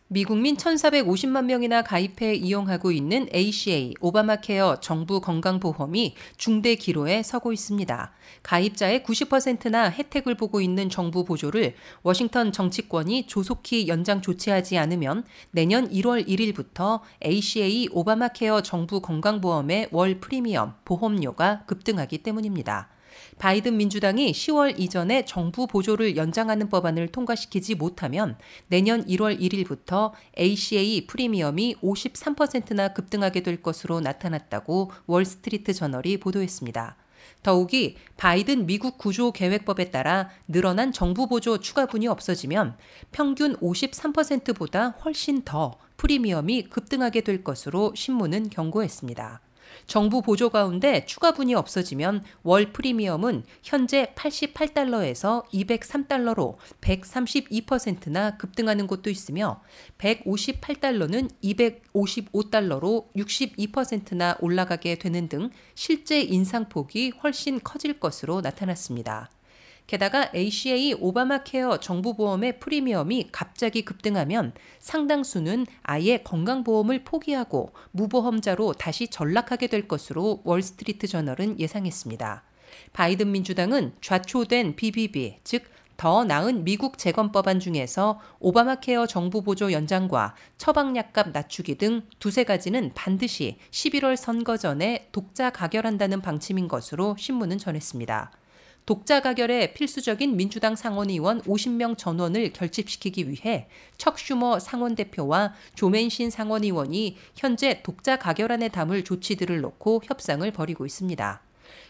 미국민 1,450만 명이나 가입해 이용하고 있는 ACA 오바마케어 정부 건강보험이 중대 기로에 서고 있습니다. 가입자의 90%나 혜택을 보고 있는 정부 보조를 워싱턴 정치권이 조속히 연장 조치하지 않으면 내년 1월 1일부터 ACA 오바마케어 정부 건강보험의 월 프리미엄, 보험료가 급등하기 때문입니다. 바이든 민주당이 10월 이전에 정부 보조를 연장하는 법안을 통과시키지 못하면 내년 1월 1일부터 ACA 프리미엄이 53%나 급등하게 될 것으로 나타났다고 월스트리트 저널이 보도했습니다. 더욱이 바이든 미국 구조계획법에 따라 늘어난 정부 보조 추가분이 없어지면 평균 53%보다 훨씬 더 프리미엄이 급등하게 될 것으로 신문은 경고했습니다. 정부 보조 가운데 추가분이 없어지면 월 프리미엄은 현재 88달러에서 203달러로 132%나 급등하는 곳도 있으며 158달러는 255달러로 62%나 올라가게 되는 등 실제 인상폭이 훨씬 커질 것으로 나타났습니다. 게다가 ACA 오바마케어 정부보험의 프리미엄이 갑자기 급등하면 상당수는 아예 건강보험을 포기하고 무보험자로 다시 전락하게 될 것으로 월스트리트 저널은 예상했습니다. 바이든 민주당은 좌초된 BBB, 즉 더 나은 미국 재건법안 중에서 오바마케어 정부 보조 연장과 처방약값 낮추기 등 두세 가지는 반드시 11월 선거 전에 독자 가결한다는 방침인 것으로 신문은 전했습니다. 독자 가결에 필수적인 민주당 상원의원 50명 전원을 결집시키기 위해 척 슈머 상원대표와 조 맨신 상원의원이 현재 독자 가결안에 담을 조치들을 놓고 협상을 벌이고 있습니다.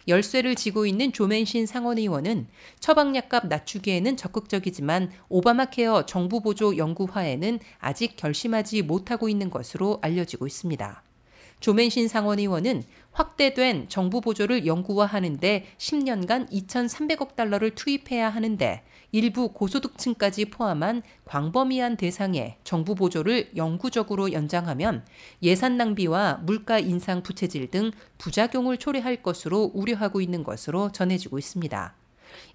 열쇠를 쥐고 있는 조 맨신 상원의원은 처방약값 낮추기에는 적극적이지만 오바마케어 정부 보조 연구화에는 아직 결심하지 못하고 있는 것으로 알려지고 있습니다. 조 맨신 상원의원은 확대된 정부 보조를 영구화하는데 10년간 2,300억 달러를 투입해야 하는데 일부 고소득층까지 포함한 광범위한 대상의 정부 보조를 영구적으로 연장하면 예산 낭비와 물가 인상 부채질 등 부작용을 초래할 것으로 우려하고 있는 것으로 전해지고 있습니다.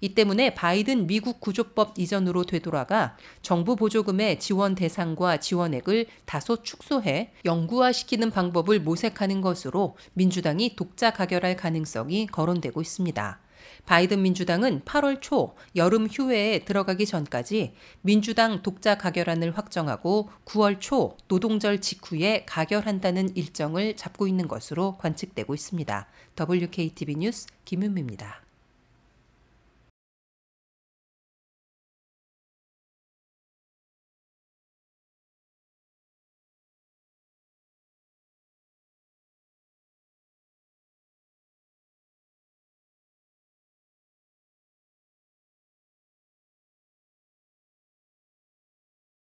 이 때문에 바이든 미국 구조법 이전으로 되돌아가 정부 보조금의 지원 대상과 지원액을 다소 축소해 영구화시키는 방법을 모색하는 것으로 민주당이 독자 가결할 가능성이 거론되고 있습니다. 바이든 민주당은 8월 초 여름 휴회에 들어가기 전까지 민주당 독자 가결안을 확정하고 9월 초 노동절 직후에 가결한다는 일정을 잡고 있는 것으로 관측되고 있습니다. WKTV 뉴스 김윤미입니다.